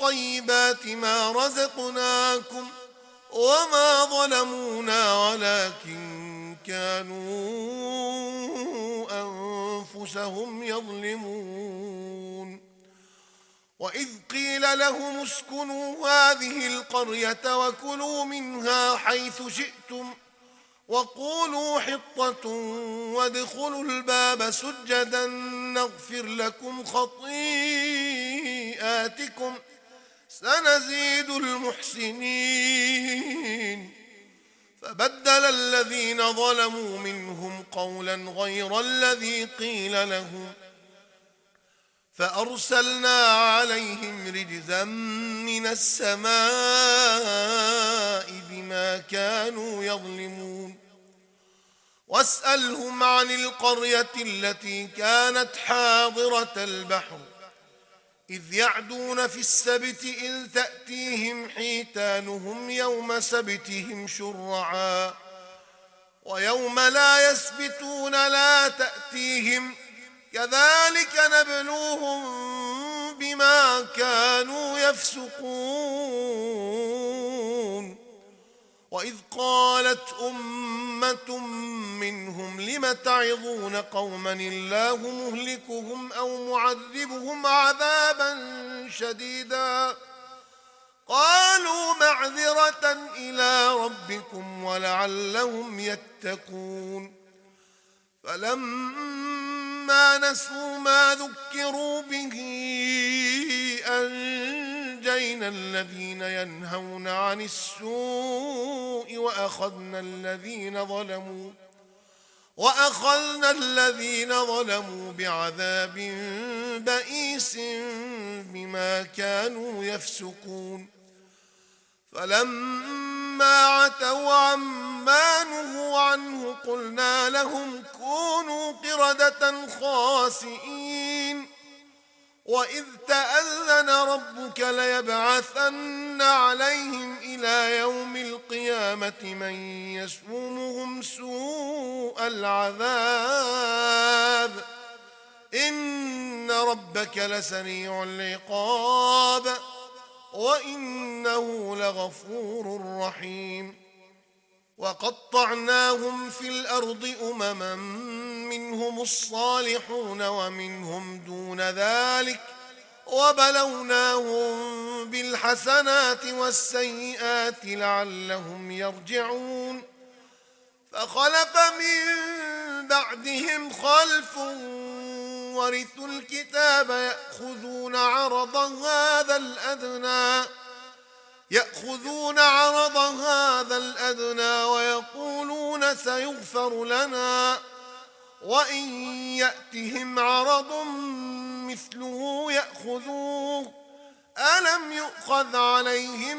طيبات ما رزقناكم وما ظلمونا ولكن كانوا أنفسهم يظلمون وإذ قيل لهم اسكنوا هذه القرية وكلوا منها حيث شئتم وقولوا حطة وادخلوا الباب سجدا نغفر لكم خطيئاتكم سنزيد المحسنين فبدل الذين ظلموا منهم قولا غير الذي قيل لهم فأرسلنا عليهم رجزا من السماء بما كانوا يظلمون واسألهم عن القرية التي كانت حاضرة البحر إذ يعدون في السبت إذ تأتيهم حيتانهم يوم سبتهم شرعا ويوم لا يسبتون لا تأتيهم كذلك نبلوهم بما كانوا يفسقون وإذ قالت أمة منهم لم تعظون قوما الله مهلكهم أو معذبهم عذابا شديدا قالوا معذرة إلى ربكم ولعلهم يتقون فلما نسوا ما ذكروا به أنجينا الذين ينهون عن السوء وأخذنا الذين ظلموا بعذاب بئيس بما كانوا يفسقون فلما عتوا عما نهوا عنه قلنا لهم كونوا قردة خاسئين وإذ تأذن ربك ليبعثن عليهم إلى يوم القيامة من يسومهم سوء العذاب إن ربك لسريع العقاب وإنه لغفور رحيم وقطعناهم في الأرض أمما منهم الصالحون ومنهم دون ذلك وبلوناهم بالحسنات والسيئات لعلهم يرجعون فخلف من بعدهم خلف ورثوا الكتاب يأخذون عرض هذا الأدنى ويقولون سيغفر لنا وإن يأتهم عرض مثله يأخذوه ألم يؤخذ عليهم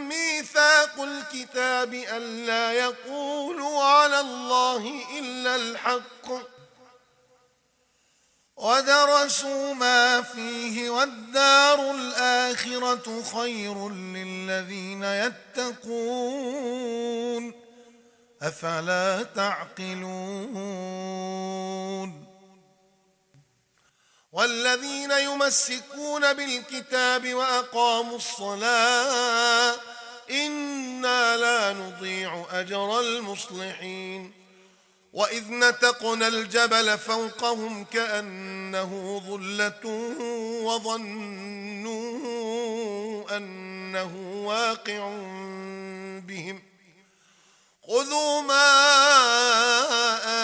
ميثاق الكتاب ألا يقولوا على الله إلا الحق ودرسوا ما فيه والدار الآخرة خير للذين يتقون أفلا تعقلون والذين يمسكون بالكتاب وأقاموا الصلاة إنا لا نضيع أجر المصلحين وإذ نتقنا الجبل فوقهم كأنه ظلة وظنوا أنه واقع بهم خذوا ما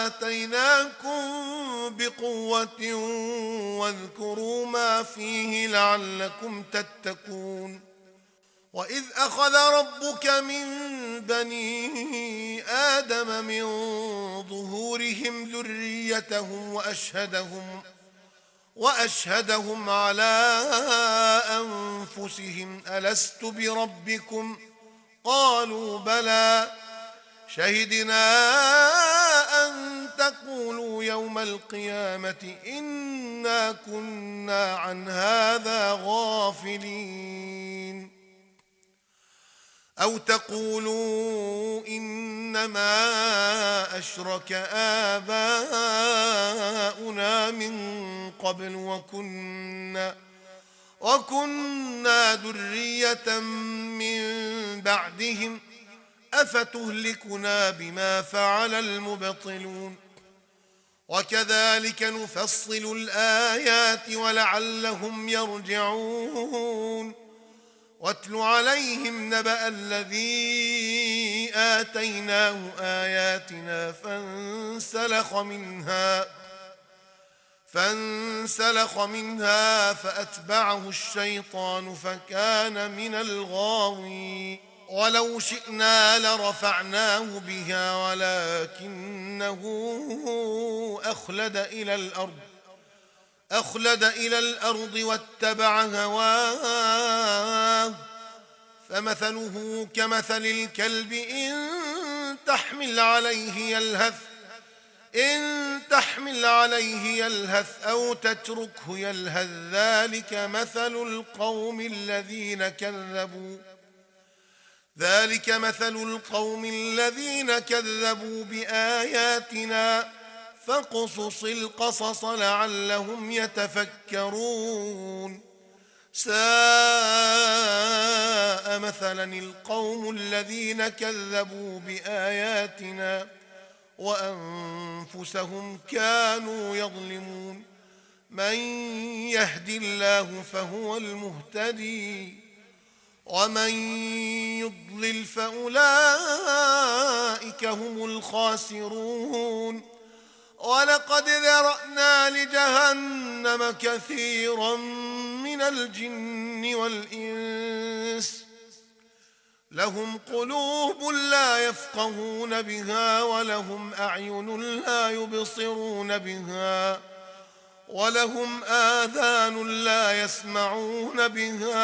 آتيناكم بقوة واذكروا ما فيه لعلكم تتقون وإذ أخذ ربك من بني آدم من ظهورهم ذريتهم وأشهدهم على أنفسهم ألست بربكم قالوا بلى شهدنا أن تقولوا يوم القيامة إنا كنا عن هذا غافلين أو تقولوا إنما أشرك آباؤنا من قبل وكنا ذرية من بعدهم أفتهلكنا بما فعل المبطلون وكذلك نفصل الآيات ولعلهم يرجعون واتل عليهم نبأ الذي آتيناه آياتنا فانسلخ منها فأتبعه الشيطان فكان من الغاوين ولو شئنا لرفعناه بها ولكنه أخلد إلى الأرض واتبع هواه فمثله كمثل الكلب إن تحمل عليه يلهث أو تتركه يلهث ذلك مثل القوم الذين كذبوا بآياتنا فاقصص القصص لعلهم يتفكرون ساء مثلا القوم الذين كذبوا بآياتنا وأنفسهم كانوا يظلمون من يهد الله فهو المهتدي ومن يضلل فأولئك هم الخاسرون ولقد ذرأنا لجهنم كثيرا من الجن والإنس لهم قلوب لا يفقهون بها ولهم أعين لا يبصرون بها ولهم آذان لا يسمعون بها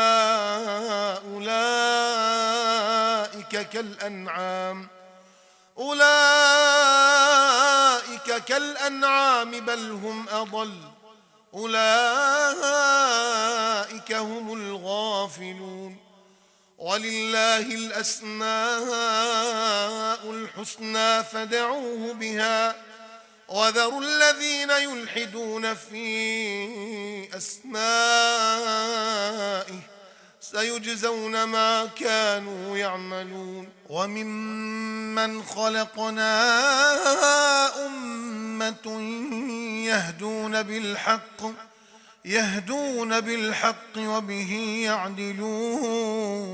أولئك كالأنعام بل هم أضل أولئك هم الغافلون ولله الأسماء الحسنى فادعوه بها وذروا الذين يلحدون في أسمائه سيجزون ما كانوا يعملون وممن خلقنا أمة يهدون بالحق وبه يعدلون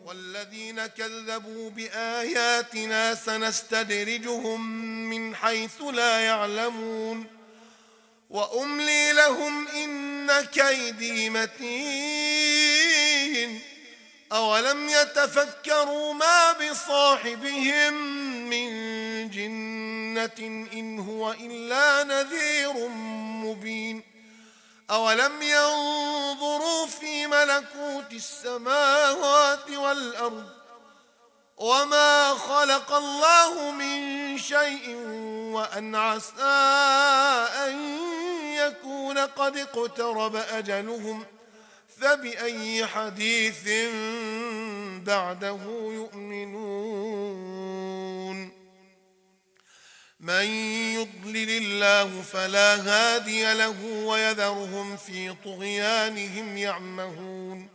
والذين كذبوا بآياتنا سنستدرجهم من حيث لا يعلمون وأملي لهم إن كيدي متين أولم يتفكروا ما بصاحبهم من جنة إن هو إلا نذير مبين أولم ينظروا في ملكوت السماوات والأرض وما خلق الله من شيء وأن عسى أن يكون قد اقترب أجلهم فبأي حديث بعده يؤمنون من يضلل الله فلا هادي له ويذرهم في طغيانهم يعمهون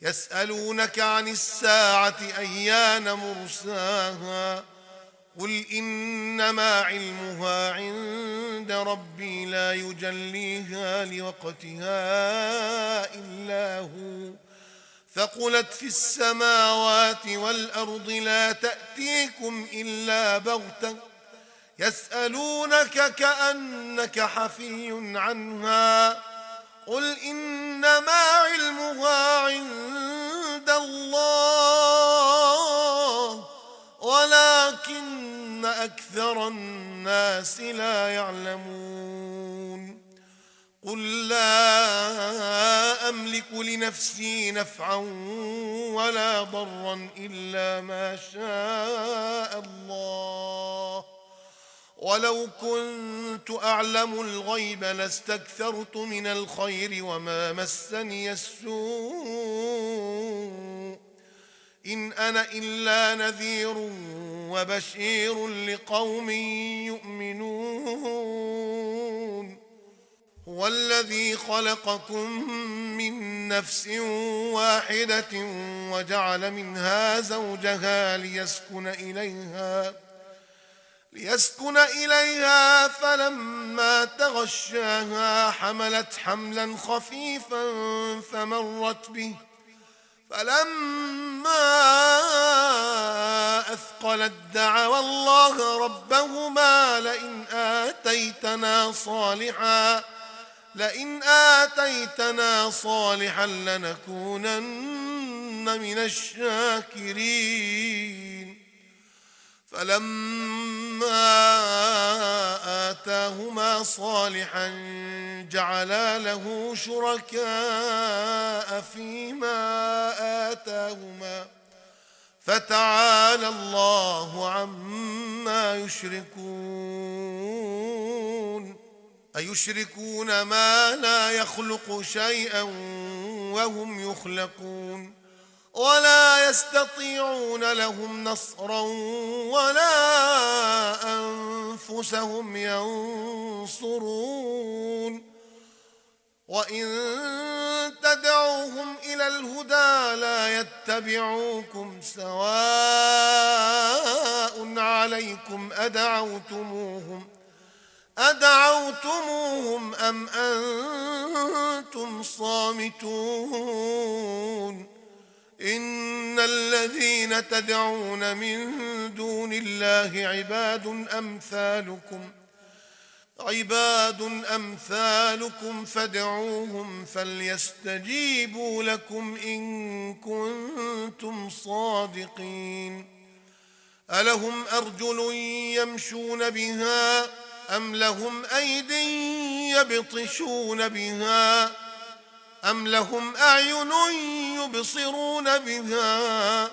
يسألونك عن الساعة أيان مرساها قل إنما علمها عند ربي لا يجليها لوقتها إلا هو ثقلت في السماوات والأرض لا تأتيكم إلا بغتة يسألونك كأنك حفي عنها قل إنما علمها عند الله ولكن أكثر الناس لا يعلمون قل لا أملك لنفسي نفعا ولا ضرا إلا ما شاء الله ولو كنت أعلم الغيب لاستكثرت من الخير وما مسني السوء إن أنا إلا نذير وبشير لقوم يؤمنون هو الذي خلقكم من نفس واحدة وجعل منها زوجها ليسكن إليها فلما تغشاها حملت حملا خفيفا فمرت به فلما أثقلت دعوا الله ربهما لئن آتيتنا صالحا لنكونن من الشاكرين فلما آتاهما صالحا جعلا له شركاء فيما آتاهما فتعالى الله عما يشركون أيشركون ما لا يخلق شيئا وهم يخلقون ولا يستطيعون لهم نصرا ولا أنفسهم ينصرون وإن تدعوهم إلى الهدى لا يتبعوكم سواء عليكم أدعوتموهم أم أنتم صامتون إن الذين تدعون من دون الله عباد أمثالكم فادعوهم فليستجيبوا لكم إن كنتم صادقين ألهم أرجل يمشون بها أم لهم أيد يبطشون بها أم لهم أعين يبصرون بها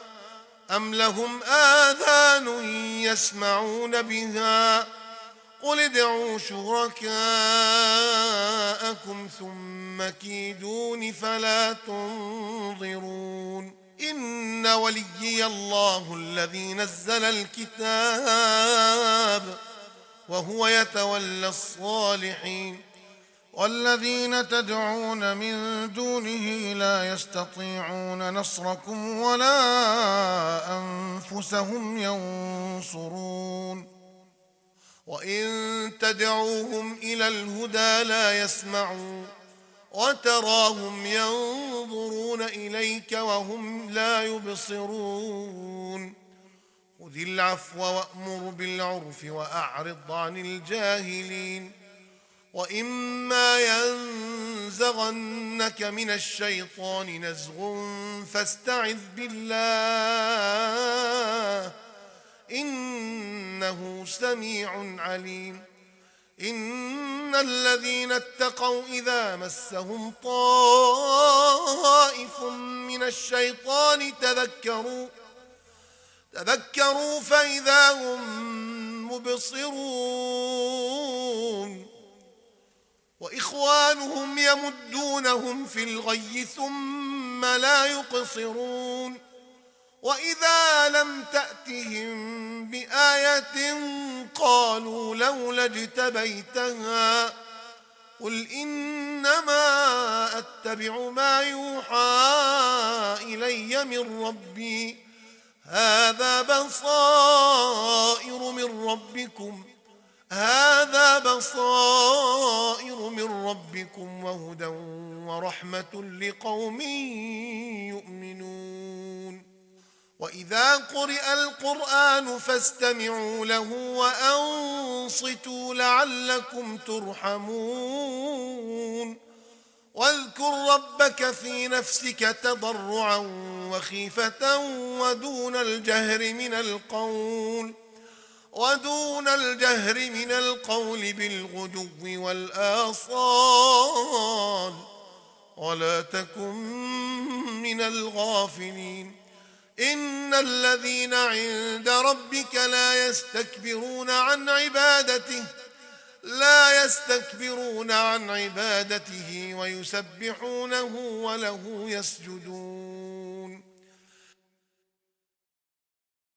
أم لهم آذان يسمعون بها قل ادعوا شركاءكم ثم كيدون فلا تنظرون إن وليي الله الذي نزل الكتاب وهو يتولى الصالحين والذين تدعون من دونه لا يستطيعون نصركم ولا أنفسهم ينصرون وإن تدعوهم إلى الهدى لا يسمعوا وتراهم ينظرون إليك وهم لا يبصرون خذ العفو وأمر بالعرف وأعرض عن الجاهلين وإما ينزغنك من الشيطان نزغ فاستعذ بالله إنه سميع عليم إن الذين اتقوا إذا مسهم طائف من الشيطان تذكروا فإذا هم مبصرون وإخوانهم يمدونهم في الغي ثم لا يقصرون وإذا لم تأتهم بآية قالوا لولا اجتبيتها قل إنما أتبع ما يوحى إلي من ربي هذا بصائر من ربكم وهدى ورحمة لقوم يؤمنون وإذا قرئ القرآن فاستمعوا له وأنصتوا لعلكم ترحمون واذكر ربك في نفسك تضرعا وخيفة ودون الجهر من القول بالغدو والآصال ولا تكن من الغافلين إن الذين عند ربك لا يستكبرون عن عبادته ويسبحونه وله يسجدون